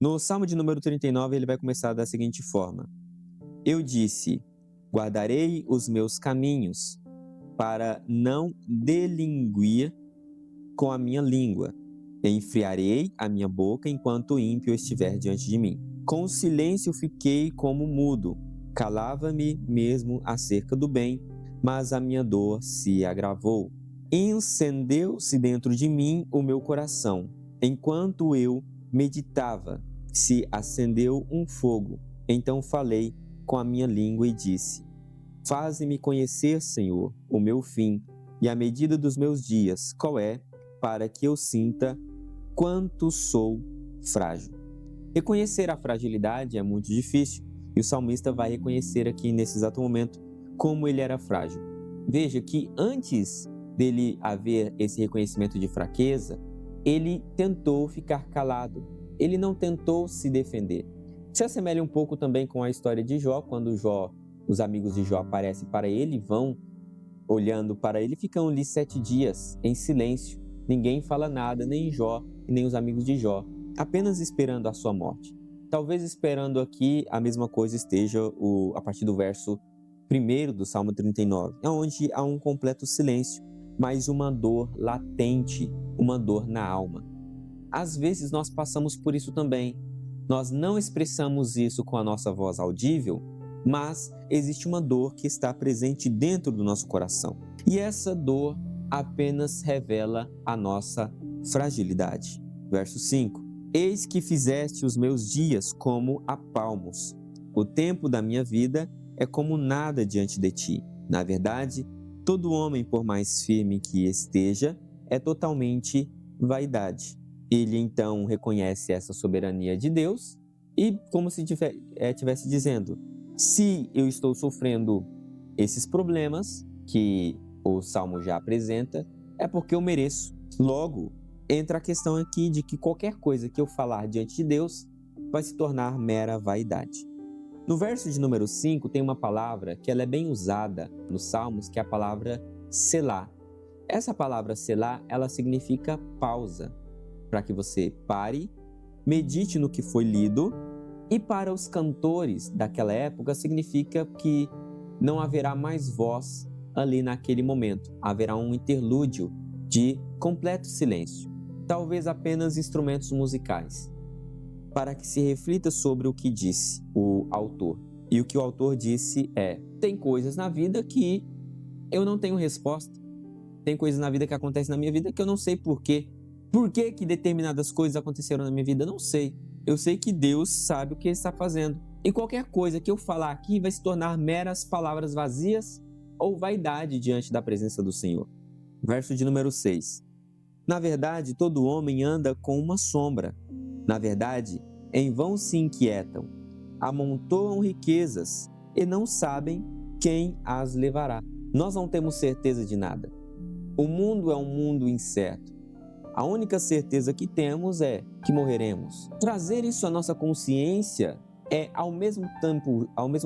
No Salmo de número 39, ele vai começar da seguinte forma: Eu disse, guardarei os meus caminhos para não delinguir com a minha língua. Enfriarei a minha boca enquanto o ímpio estiver diante de mim. Com o silêncio fiquei como mudo, calava-me mesmo acerca do bem, mas a minha dor se agravou. Encendeu-se dentro de mim o meu coração. Enquanto eu meditava, se acendeu um fogo. Então falei com a minha língua e disse: Faze-me conhecer, Senhor, o meu fim e a medida dos meus dias, qual é, para que eu sinta quanto sou frágil. Reconhecer a fragilidade é muito difícil e o salmista vai reconhecer aqui nesse exato momento como ele era frágil. Veja que antes dele haver esse reconhecimento de fraqueza, ele tentou ficar calado, ele não tentou se defender. Se assemelha um pouco também com a história de Jó, quando os amigos de Jó aparecem para ele, vão olhando para ele, ficam ali 7 dias em silêncio. Ninguém fala nada, nem Jó e nem os amigos de Jó, apenas esperando a sua morte. Talvez esperando aqui a mesma coisa esteja a partir do verso 1 do Salmo 39, onde há um completo silêncio, mas uma dor latente, uma dor na alma. Às vezes nós passamos por isso também. Nós não expressamos isso com a nossa voz audível, mas existe uma dor que está presente dentro do nosso coração. E essa dor apenas revela a nossa fragilidade. Verso 5. Eis que fizeste os meus dias como apalmos. O tempo da minha vida é como nada diante de ti. Na verdade, todo homem, por mais firme que esteja, é totalmente vaidade. Ele então reconhece essa soberania de Deus e como se estivesse dizendo: se eu estou sofrendo esses problemas que o Salmo já apresenta, é porque eu mereço. Logo, entra a questão aqui de que qualquer coisa que eu falar diante de Deus vai se tornar mera vaidade. No verso de número 5 tem uma palavra que ela é bem usada nos Salmos, que é a palavra selá. Essa palavra selá, ela significa pausa, para que você pare, medite no que foi lido, e para os cantores daquela época significa que não haverá mais voz ali naquele momento. Haverá um interlúdio de completo silêncio, talvez apenas instrumentos musicais, para que se reflita sobre o que disse o autor. E o que o autor disse é: tem coisas na vida que eu não tenho resposta. Tem coisas na vida que acontecem na minha vida que eu não sei por quê. Por que determinadas coisas aconteceram na minha vida? Eu não sei. Eu sei que Deus sabe o que Ele está fazendo. E qualquer coisa que eu falar aqui vai se tornar meras palavras vazias ou vaidade diante da presença do Senhor. Verso de número 6. Na verdade, todo homem anda com uma sombra. Na verdade, em vão se inquietam. Amontoam riquezas e não sabem quem as levará. Nós não temos certeza de nada. O mundo é um mundo incerto. A única certeza que temos é que morreremos. Trazer isso à nossa consciência é ao mesmo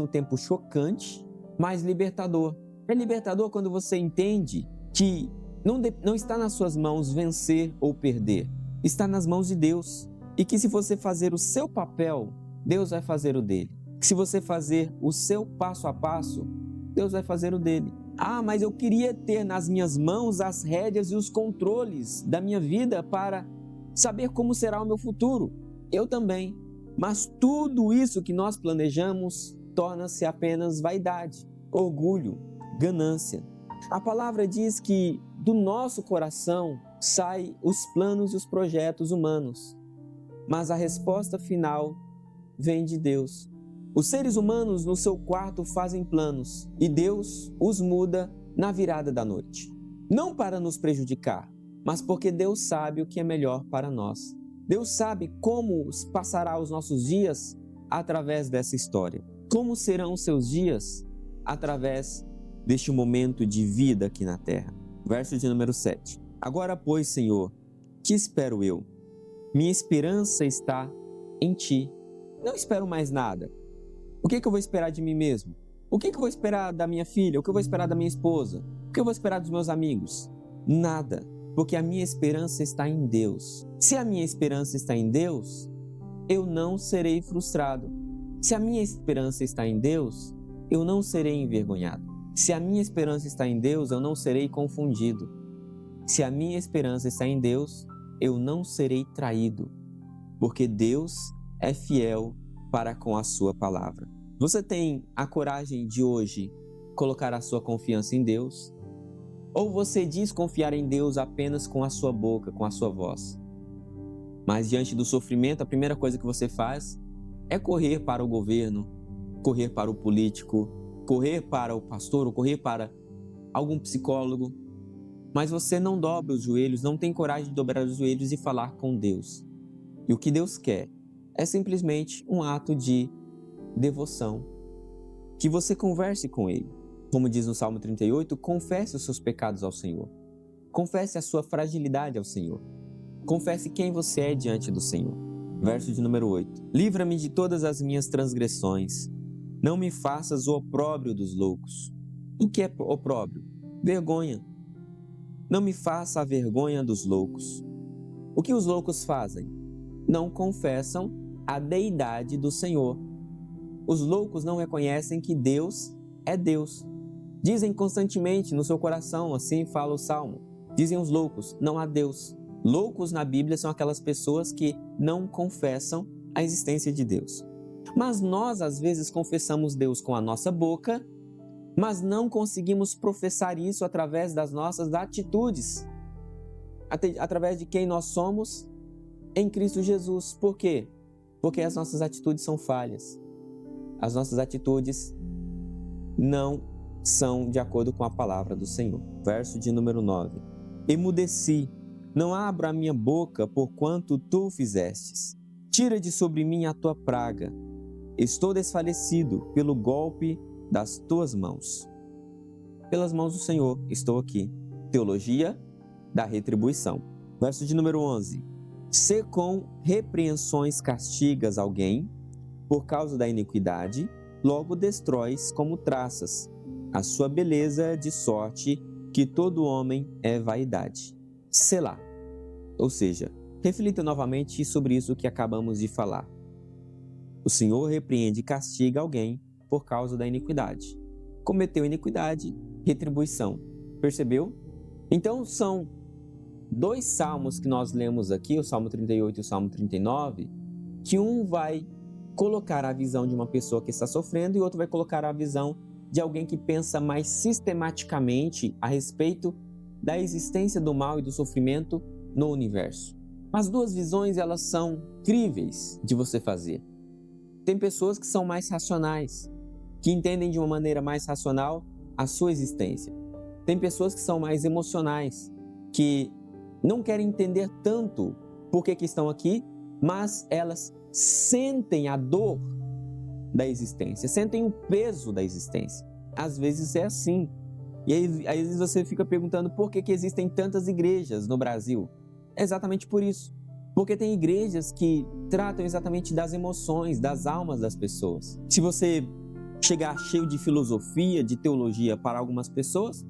tempo chocante, mas libertador. É libertador quando você entende que não está nas suas mãos vencer ou perder. Está nas mãos de Deus. E que se você fazer o seu papel, Deus vai fazer o dele. Que se você fazer o seu passo a passo, Deus vai fazer o dele. Ah, mas eu queria ter nas minhas mãos as rédeas e os controles da minha vida para saber como será o meu futuro. Eu também. Mas tudo isso que nós planejamos torna-se apenas vaidade, orgulho, ganância. A palavra diz que do nosso coração saem os planos e os projetos humanos, mas a resposta final vem de Deus. Os seres humanos no seu quarto fazem planos e Deus os muda na virada da noite. Não para nos prejudicar, mas porque Deus sabe o que é melhor para nós. Deus sabe como passará os nossos dias através dessa história. Como serão os seus dias através deste momento de vida aqui na terra. Verso de número 7. Agora, pois, Senhor, que espero eu? Minha esperança está em Ti. Não espero mais nada. O que eu vou esperar de mim mesmo? O que eu vou esperar da minha filha? O que eu vou esperar da minha esposa? O que eu vou esperar dos meus amigos? Nada, porque a minha esperança está em Deus. Se a minha esperança está em Deus, eu não serei frustrado. Se a minha esperança está em Deus, eu não serei envergonhado. Se a minha esperança está em Deus, eu não serei confundido. Se a minha esperança está em Deus, eu não serei traído, porque Deus é fiel para com a sua palavra. Você tem a coragem de hoje colocar a sua confiança em Deus? Ou você diz confiar em Deus apenas com a sua boca, com a sua voz? Mas diante do sofrimento, a primeira coisa que você faz é correr para o governo, correr para o político, correr para o pastor ou correr para algum psicólogo. Mas você não dobra os joelhos, não tem coragem de dobrar os joelhos e falar com Deus. E o que Deus quer é simplesmente um ato de devoção, que você converse com Ele. Como diz no Salmo 38, confesse os seus pecados ao Senhor. Confesse a sua fragilidade ao Senhor. Confesse quem você é diante do Senhor. Verso de número 8. Livra-me de todas as minhas transgressões. Não me faças o opróbrio dos loucos. O que é opróbrio? Vergonha. Não me faça a vergonha dos loucos. O que os loucos fazem? Não confessam a deidade do Senhor. Os loucos não reconhecem que Deus é Deus. Dizem constantemente no seu coração, assim fala o Salmo. Dizem os loucos, não há Deus. Loucos na Bíblia são aquelas pessoas que não confessam a existência de Deus. Mas nós, às vezes, confessamos Deus com a nossa boca, mas não conseguimos professar isso através das nossas atitudes, através de quem nós somos em Cristo Jesus. Por quê? Porque as nossas atitudes são falhas. As nossas atitudes não são de acordo com a palavra do Senhor. Verso de número 9. Emudeci, não abro a minha boca porquanto tu o fizestes. Tira de sobre mim a tua praga. Estou desfalecido pelo golpe das tuas mãos. Pelas mãos do Senhor estou aqui. Teologia da retribuição. Verso de número 11. Se com repreensões castigas alguém por causa da iniquidade, logo destróis como traças a sua beleza, de sorte que todo homem é vaidade. Selá. Ou seja, reflita novamente sobre isso que acabamos de falar. O Senhor repreende e castiga alguém por causa da iniquidade. Cometeu iniquidade, retribuição. Percebeu? Então são dois salmos que nós lemos aqui, o Salmo 38 e o Salmo 39, que um vai colocar a visão de uma pessoa que está sofrendo e outro vai colocar a visão de alguém que pensa mais sistematicamente a respeito da existência do mal e do sofrimento no universo. As duas visões, elas são incríveis de você fazer. Tem pessoas que são mais racionais, que entendem de uma maneira mais racional a sua existência. Tem pessoas que são mais emocionais, que não querem entender tanto por que estão aqui, mas elas sentem a dor da existência, sentem o peso da existência. Às vezes é assim. E aí, às vezes você fica perguntando por que existem tantas igrejas no Brasil. É exatamente por isso. Porque tem igrejas que tratam exatamente das emoções, das almas das pessoas. Se você chegar cheio de filosofia, de teologia para algumas pessoas,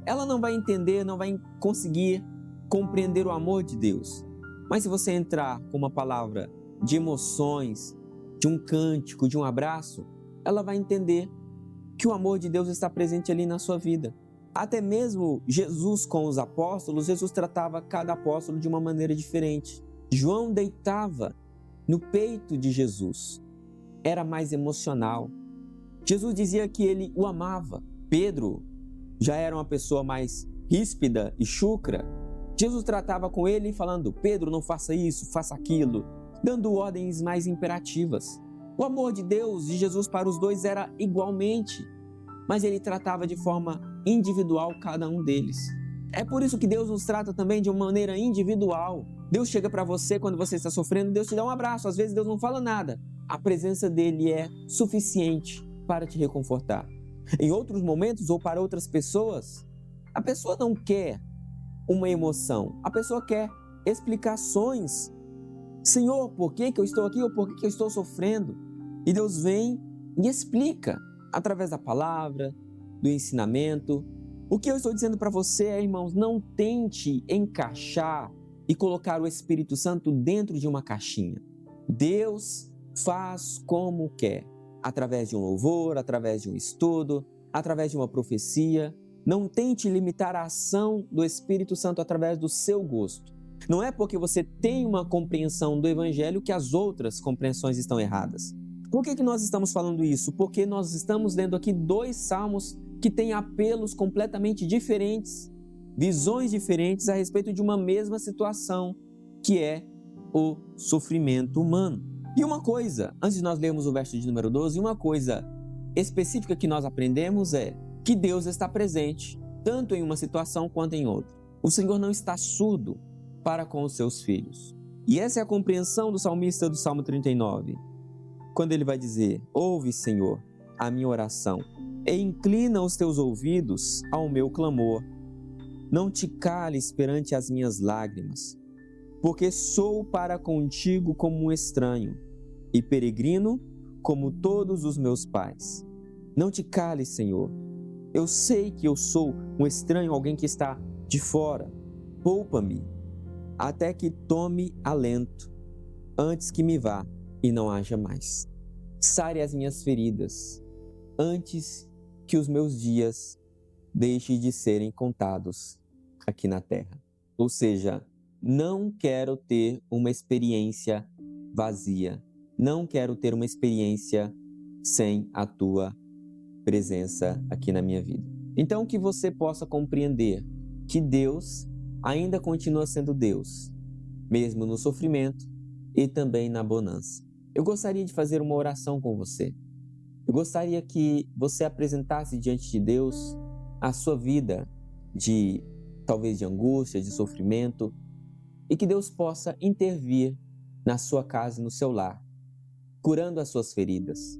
ela não vai entender, não vai conseguir compreender o amor de Deus. Mas se você entrar com uma palavra de emoções, de um cântico, de um abraço, ela vai entender que o amor de Deus está presente ali na sua vida. Até mesmo Jesus com os apóstolos, Jesus tratava cada apóstolo de uma maneira diferente. João deitava no peito de Jesus, era mais emocional. Jesus dizia que ele o amava. Pedro já era uma pessoa mais ríspida e chucra. Jesus tratava com ele falando: Pedro, não faça isso, faça aquilo, dando ordens mais imperativas. O amor de Deus, de Jesus para os dois era igualmente, mas ele tratava de forma individual cada um deles. É por isso que Deus nos trata também de uma maneira individual. Deus chega para você quando você está sofrendo, Deus te dá um abraço. Às vezes Deus não fala nada. A presença dele é suficiente para te reconfortar. Em outros momentos ou para outras pessoas, a pessoa não quer uma emoção. A pessoa quer explicações. Senhor, por que eu estou aqui ou por que eu estou sofrendo? E Deus vem e explica através da palavra, do ensinamento. O que eu estou dizendo para você é, irmãos, não tente encaixar e colocar o Espírito Santo dentro de uma caixinha. Deus faz como quer, através de um louvor, através de um estudo, através de uma profecia. Não tente limitar a ação do Espírito Santo através do seu gosto. Não é porque você tem uma compreensão do Evangelho que as outras compreensões estão erradas. Por que nós estamos falando isso? Porque nós estamos lendo aqui 2 salmos que têm apelos completamente diferentes, visões diferentes a respeito de uma mesma situação, que é o sofrimento humano. E uma coisa, antes de nós lermos o verso de número 12, uma coisa específica que nós aprendemos é que Deus está presente, tanto em uma situação quanto em outra. O Senhor não está surdo para com os seus filhos. E essa é a compreensão do salmista do Salmo 39, quando ele vai dizer: ouve, Senhor, a minha oração, e inclina os teus ouvidos ao meu clamor. Não te cales perante as minhas lágrimas, porque sou para contigo como um estranho e peregrino como todos os meus pais. Não te cales, Senhor. Eu sei que eu sou um estranho, alguém que está de fora. Poupa-me, até que tome alento, antes que me vá e não haja mais. Sare as minhas feridas, antes que os meus dias deixem de serem contados aqui na terra. Ou seja, não quero ter uma experiência vazia. Não quero ter uma experiência sem a tua presença aqui na minha vida. Então, que você possa compreender que Deus ainda continua sendo Deus, mesmo no sofrimento e também na bonança. Eu gostaria de fazer uma oração com você. Eu gostaria que você apresentasse diante de Deus a sua vida talvez de angústia, de sofrimento, e que Deus possa intervir na sua casa e no seu lar, curando as suas feridas.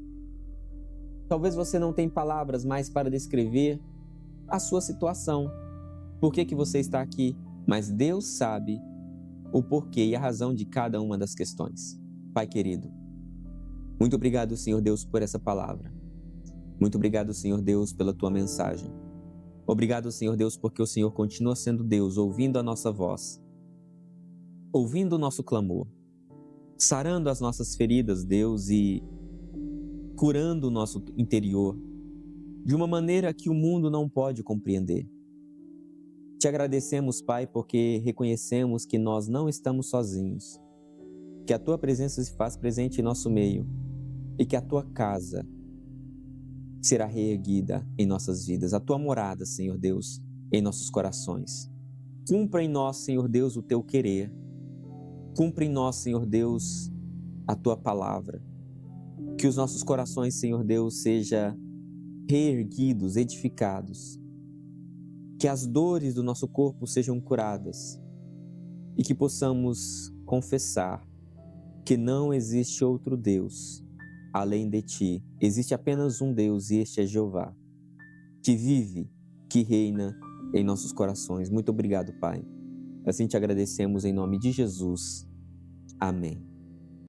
Talvez você não tenha palavras mais para descrever a sua situação, por que você está aqui, mas Deus sabe o porquê e a razão de cada uma das questões. Pai querido, muito obrigado, Senhor Deus, por essa palavra. Muito obrigado, Senhor Deus, pela tua mensagem. Obrigado, Senhor Deus, porque o Senhor continua sendo Deus, ouvindo a nossa voz, ouvindo o nosso clamor, sarando as nossas feridas, Deus, e curando o nosso interior de uma maneira que o mundo não pode compreender. Te agradecemos, Pai, porque reconhecemos que nós não estamos sozinhos, que a tua presença se faz presente em nosso meio e que a tua casa será reerguida em nossas vidas, a tua morada, Senhor Deus, em nossos corações. Cumpra em nós, Senhor Deus, o teu querer. Cumpra em nós, Senhor Deus, a tua palavra. Que os nossos corações, Senhor Deus, sejam reerguidos, edificados. Que as dores do nosso corpo sejam curadas e que possamos confessar que não existe outro Deus além de ti. Existe apenas um Deus e este é Jeová, que vive, que reina em nossos corações. Muito obrigado, Pai. Assim te agradecemos em nome de Jesus. Amém.